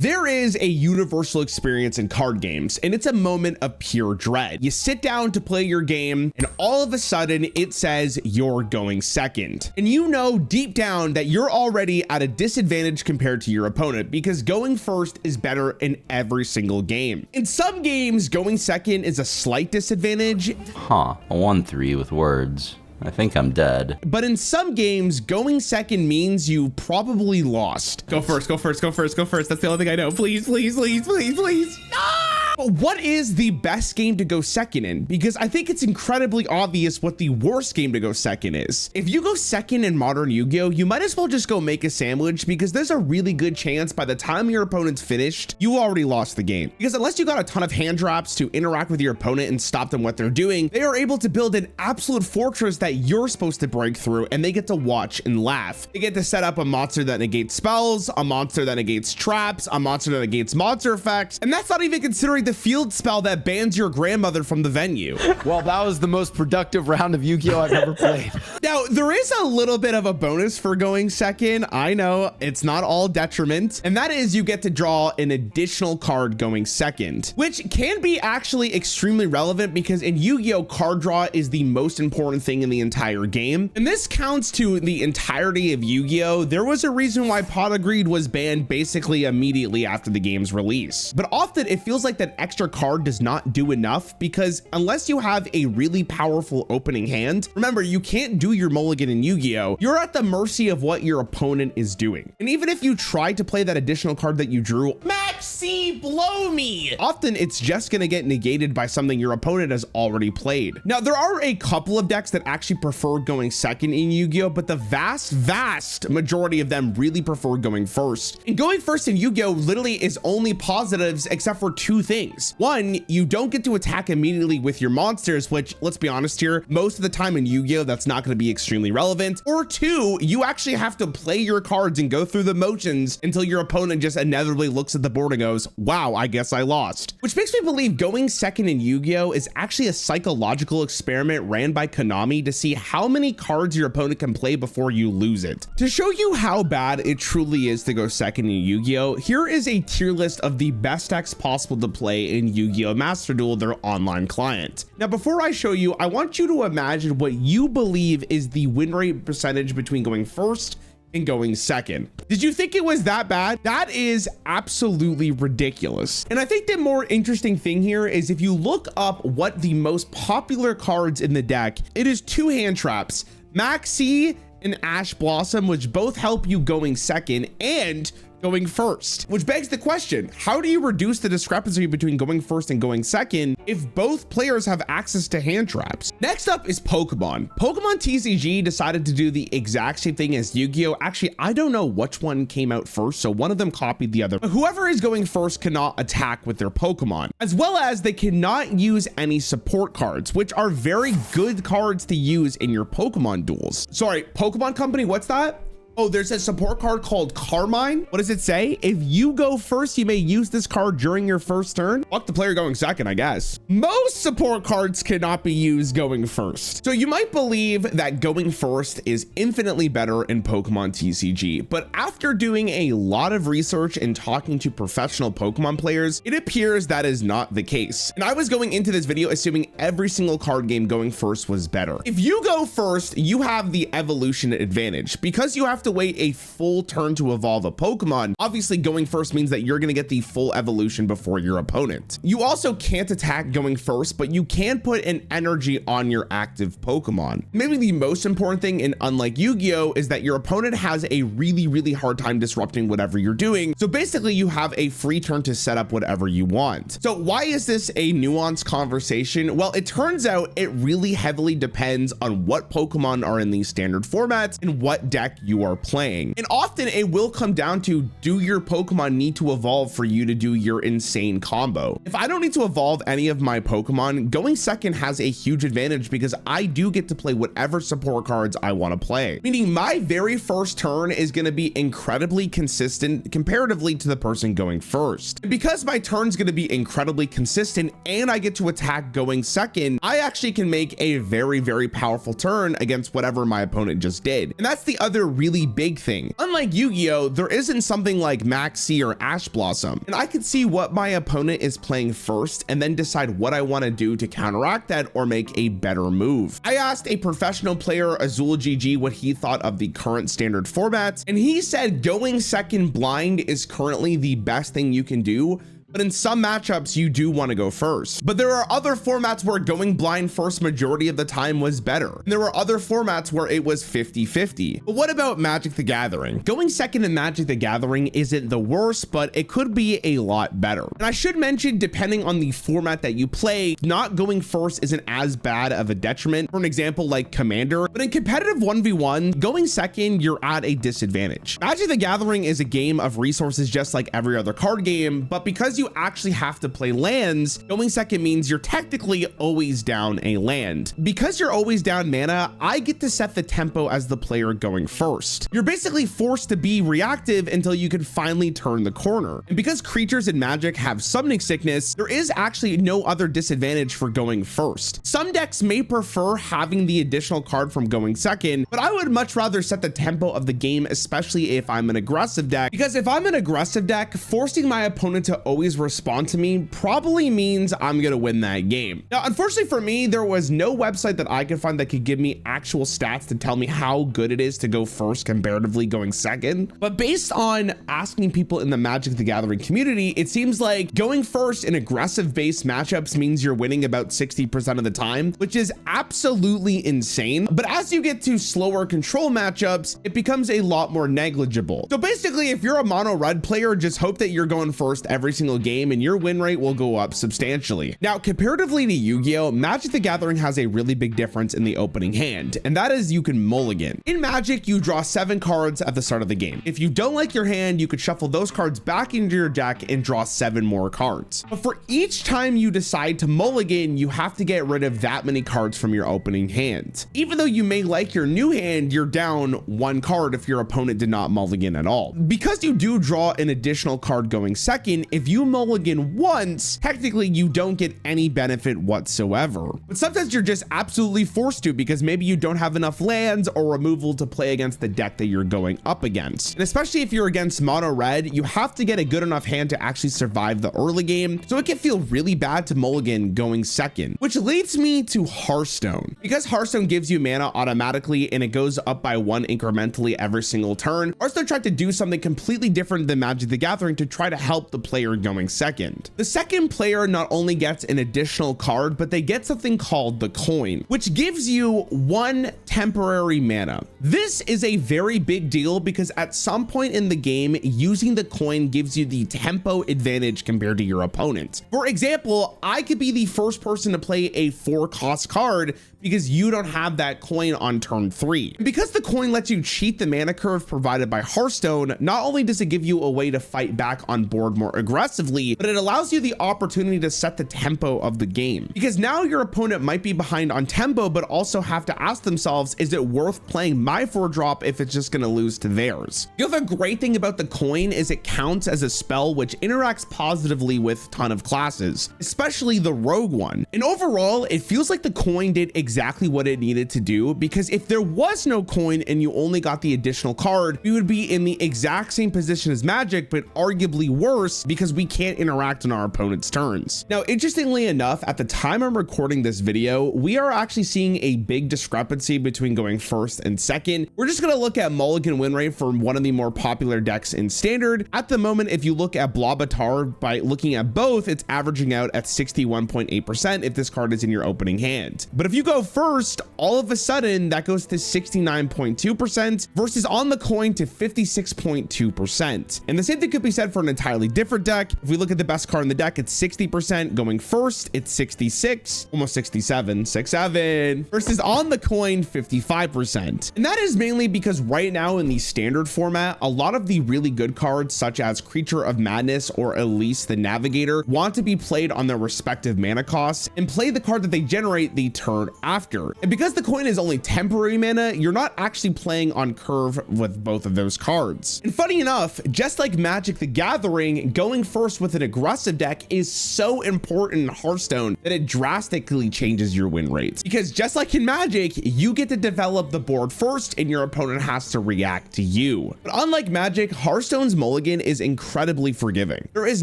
There is a universal experience in card games, and it's a moment of pure dread. You sit down to play your game, and all of a sudden it says you're going second. And you know deep down that you're already at a disadvantage compared to your opponent because going first is better in every single game. In some games, going second is a slight disadvantage. Huh, a 1-3 with words. I think I'm dead. But in some games, going second means you probably lost. Go first, go first, go first, go first. That's the only thing I know. Please, please, please, please, please. Ah! But what is the best game to go second in? Because I think it's incredibly obvious what the worst game to go second is. If you go second in modern Yu-Gi-Oh, you might as well just go make a sandwich because there's a really good chance by the time your opponent's finished, you already lost the game. Because unless you got a ton of hand drops to interact with your opponent and stop them what they're doing, they are able to build an absolute fortress that you're supposed to break through, and they get to watch and laugh. They get to set up a monster that negates spells, a monster that negates traps, a monster that negates monster effects, and that's not even considering the field spell that bans your grandmother from the venue. Well, that was the most productive round of Yu-Gi-Oh I've ever played. Now, there is a little bit of a bonus for going second. I know it's not all detriment, and that is you get to draw an additional card going second, which can be actually extremely relevant because in Yu-Gi-Oh, card draw is the most important thing in the entire game. And this counts to the entirety of Yu-Gi-Oh. There was a reason why Pot of Greed was banned basically immediately after the game's release. But often it feels like that extra card does not do enough because unless you have a really powerful opening hand, remember, you can't do your mulligan in Yu-Gi-Oh. You're at the mercy of what your opponent is doing. And even if you try to play that additional card that you drew, Maxi blow me, often it's just gonna get negated by something your opponent has already played. Now, there are a couple of decks that actually prefer going second in Yu-Gi-Oh, but the vast majority of them really prefer going first. And going first in Yu-Gi-Oh literally is only positives except for two things. One, you don't get to attack immediately with your monsters, which, let's be honest here, most of the time in Yu-Gi-Oh that's not going to be extremely relevant. Or two, you actually have to play your cards and go through the motions until your opponent just inevitably looks at the board and goes, wow, I guess I lost. Which makes me believe going second in Yu-Gi-Oh is actually a psychological experiment ran by Konami to see how many cards your opponent can play before you lose it. To show you how bad it truly is to go second in Yu-Gi-Oh, here is a tier list of the best decks possible to play in Yu-Gi-Oh Master Duel, their online client. Now, before I show you, I want you to imagine what you believe is the win rate percentage between going first and going second. Did you think it was that bad? That is absolutely ridiculous. And I think the more interesting thing here is if you look up what the most popular cards in the deck, it is two hand traps, Maxi and Ash Blossom, which both help you going second and going first, which begs the question, how do you reduce the discrepancy between going first and going second if both players have access to hand traps? Next up is Pokemon. Pokemon TCG decided to do the exact same thing as Yu-Gi-Oh. Actually, I don't know which one came out first, so one of them copied the other. But whoever is going first cannot attack with their Pokemon, as well as they cannot use any support cards, which are very good cards to use in your Pokemon duels. Sorry, Pokemon Company, what's that? Oh, there's a support card called Carmine. What does it say? If you go first, you may use this card during your first turn. Fuck the player going second, I guess. Most support cards cannot be used going first. So you might believe that going first is infinitely better in Pokemon TCG, but after doing a lot of research and talking to professional Pokemon players, it appears that is not the case. And I was going into this video assuming every single card game going first was better. If you go first, you have the evolution advantage because you have to wait a full turn to evolve a Pokemon. Obviously, going first means that you're going to get the full evolution before your opponent. You also can't attack going first, but you can put an energy on your active Pokemon. Maybe the most important thing, and unlike Yu-Gi-Oh, is that your opponent has a really hard time disrupting whatever you're doing. So basically, you have a free turn to set up whatever you want. So why is this a nuanced conversation? Well, it turns out it really heavily depends on what Pokemon are in these standard formats and what deck you are playing. And often it will come down to, do your Pokemon need to evolve for you to do your insane combo? If I don't need to evolve any of my Pokemon, going second has a huge advantage because I do get to play whatever support cards I want to play. Meaning my very first turn is going to be incredibly consistent comparatively to the person going first. And because my turn's going to be incredibly consistent and I get to attack going second, I actually can make a very powerful turn against whatever my opponent just did. And that's the other really really big thing. Unlike Yu-Gi-Oh, there isn't something like Maxi or Ash Blossom, and I could see what my opponent is playing first and then decide what I want to do to counteract that or make a better move. I asked a professional player, Azul GG, what he thought of the current standard format, and he said going second blind is currently the best thing you can do, but in some matchups you do want to go first. But there are other formats where going blind first majority of the time was better. And there were other formats where it was 50-50. But what about Magic the Gathering? Going second in Magic the Gathering isn't the worst, but it could be a lot better. And I should mention, depending on the format that you play, not going first isn't as bad of a detriment. For an example, like Commander, but in competitive 1v1, going second, you're at a disadvantage. Magic the Gathering is a game of resources just like every other card game, but because you actually have to play lands, going second means you're technically always down a land. Because you're always down mana, I get to set the tempo as the player going first. You're basically forced to be reactive until you can finally turn the corner. And because creatures in Magic have summoning sickness, there is actually no other disadvantage for going first. Some decks may prefer having the additional card from going second, but I would much rather set the tempo of the game, especially if I'm an aggressive deck, because if I'm an aggressive deck, forcing my opponent to always respond to me probably means I'm gonna win that game. Now, unfortunately for me, there was no website that I could find that could give me actual stats to tell me how good it is to go first comparatively going second. But based on asking people in the Magic the Gathering community, it seems like going first in aggressive based matchups means you're winning about 60% of the time, which is absolutely insane. But as you get to slower control matchups, it becomes a lot more negligible. So basically, if you're a mono red player, just hope that you're going first every single game and your win rate will go up substantially. Now, comparatively to Yu-Gi-Oh, Magic the Gathering has a really big difference in the opening hand, and that is you can mulligan. In Magic, you draw 7 cards at the start of the game. If you don't like your hand, you could shuffle those cards back into your deck and draw 7 more cards. But for each time you decide to mulligan, you have to get rid of that many cards from your opening hand. Even though you may like your new hand, you're down 1 card if your opponent did not mulligan at all. Because you do draw an additional card going second, if you mulligan once, technically you don't get any benefit whatsoever. But sometimes you're just absolutely forced to because maybe you don't have enough lands or removal to play against the deck that you're going up against. And especially if you're against mono red, you have to get a good enough hand to actually survive the early game. So it can feel really bad to mulligan going second, which leads me to Hearthstone. Because Hearthstone gives you mana automatically and it goes up by 1 incrementally every single turn, Hearthstone tried to do something completely different than Magic the Gathering to try to help the player going second. The second player not only gets an additional card, but they get something called the coin, which gives you 1 temporary mana. This is a very big deal because at some point in the game, using the coin gives you the tempo advantage compared to your opponent. For example, I could be the first person to play a 4-cost card because you don't have that coin on turn 3. And because the coin lets you cheat the mana curve provided by Hearthstone, not only does it give you a way to fight back on board more aggressively, but it allows you the opportunity to set the tempo of the game. Because now your opponent might be behind on tempo, but also have to ask themselves, is it worth playing my 4-drop if it's just gonna lose to theirs? The other great thing about the coin is it counts as a spell which interacts positively with a ton of classes, especially the rogue one. And overall, it feels like the coin did exactly what it needed to do, because if there was no coin and you only got the additional card, we would be in the exact same position as Magic, but arguably worse because we can't interact on our opponent's turns. Now, interestingly enough, at the time I'm recording this video, we are actually seeing a big discrepancy between going first and second. We're just gonna look at mulligan win rate for one of the more popular decks in standard. At the moment, if you look at Blobatar, by looking at both, it's averaging out at 61.8% if this card is in your opening hand. But if you go first, all of a sudden that goes to 69.2% versus on the coin to 56.2%. And the same thing could be said for an entirely different deck. If we look at the best card in the deck, it's 60%. Going first, it's 66, almost 67, 67, versus on the coin, 55%. And that is mainly because right now in the standard format, a lot of the really good cards, such as Creature of Madness or Elise the Navigator, want to be played on their respective mana costs and play the card that they generate the turn after. And because the coin is only temporary mana, you're not actually playing on curve with both of those cards. And funny enough, just like Magic the Gathering, going first first with an aggressive deck is so important in Hearthstone that it drastically changes your win rates. Because just like in Magic, you get to develop the board first and your opponent has to react to you. But unlike Magic, Hearthstone's mulligan is incredibly forgiving. There is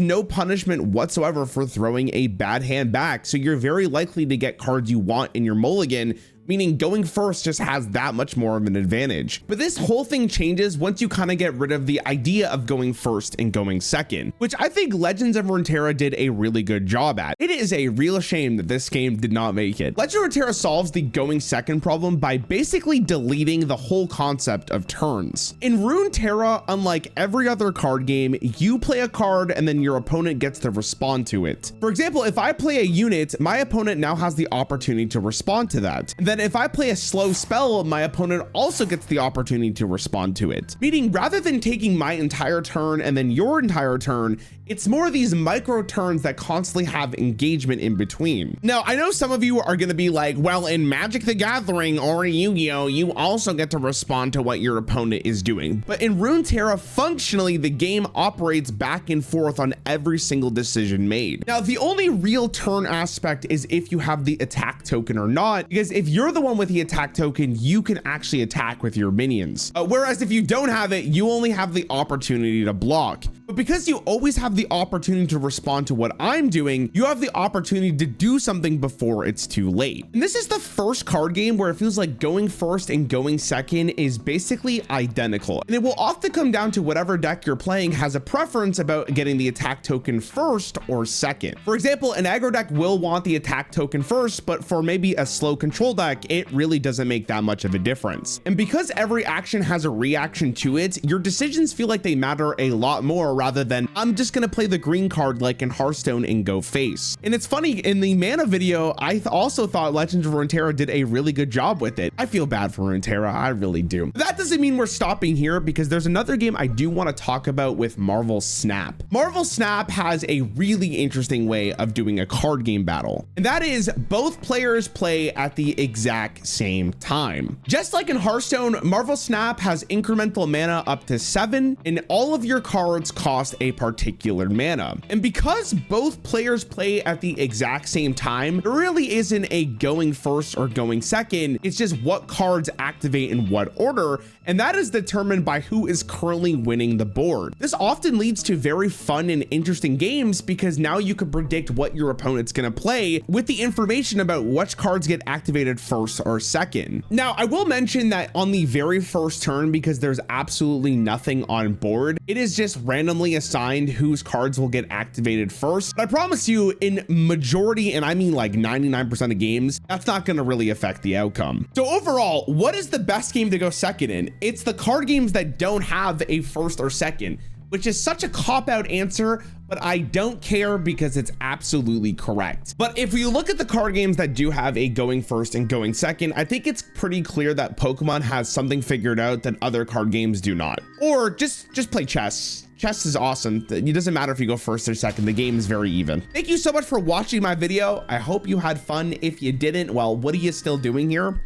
no punishment whatsoever for throwing a bad hand back, so you're very likely to get cards you want in your mulligan, meaning going first just has that much more of an advantage. But this whole thing changes once you kind of get rid of the idea of going first and going second, which I think Legends of Runeterra did a really good job at. It is a real shame that this game did not make it. Legends of Runeterra solves the going second problem by basically deleting the whole concept of turns. In Runeterra, unlike every other card game, you play a card and then your opponent gets to respond to it. For example, if I play a unit, my opponent now has the opportunity to respond to that. And then if I play a slow spell, my opponent also gets the opportunity to respond to it. Meaning, rather than taking my entire turn and then your entire turn, it's more of these micro turns that constantly have engagement in between. Now, I know some of you are gonna be like, well, in Magic the Gathering or Yu-Gi-Oh, you also get to respond to what your opponent is doing. But in Runeterra, functionally, the game operates back and forth on every single decision made. Now, the only real turn aspect is if you have the attack token or not, because if you're the one with the attack token, you can actually attack with your minions. Whereas if you don't have it, you only have the opportunity to block. But because you always have the opportunity to respond to what I'm doing, you have the opportunity to do something before it's too late. And this is the first card game where it feels like going first and going second is basically identical. And it will often come down to whatever deck you're playing has a preference about getting the attack token first or second. For example, an aggro deck will want the attack token first, but for maybe a slow control deck, it really doesn't make that much of a difference. And because every action has a reaction to it, your decisions feel like they matter a lot more rather than I'm just gonna play the green card like in Hearthstone and go face. And it's funny, in the mana video, I also thought Legends of Runeterra did a really good job with it. I feel bad for Runeterra, I really do. But that doesn't mean we're stopping here, because there's another game I do want to talk about with Marvel Snap. Marvel Snap has a really interesting way of doing a card game battle, and that is both players play at the exact same time. Just like in Hearthstone, Marvel Snap has incremental mana up to 7, and all of your cards cost a particular mana. And because both players play at the exact same time, there really isn't a going first or going second. It's just what cards activate in what order, and that is determined by who is currently winning the board. This often leads to very fun and interesting games because now you can predict what your opponent's gonna play with the information about which cards get activated first or second. Now, I will mention that on the very first turn, because there's absolutely nothing on board, it is just randomly assigned whose cards will get activated first. But I promise you, in majority, and I mean like 99% of games, that's not gonna really affect the outcome. So overall, what is the best game to go second in? It's the card games that don't have a first or second, which is such a cop-out answer, but I don't care because it's absolutely correct. But if you look at the card games that do have a going first and going second, I think it's pretty clear that Pokemon has something figured out that other card games do not. Or just play chess. Chess is awesome. It doesn't matter if you go first or second, the game is very even. Thank you so much for watching my video. I hope you had fun. If you didn't, well, what are you still doing here?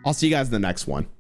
I'll see you guys in the next one.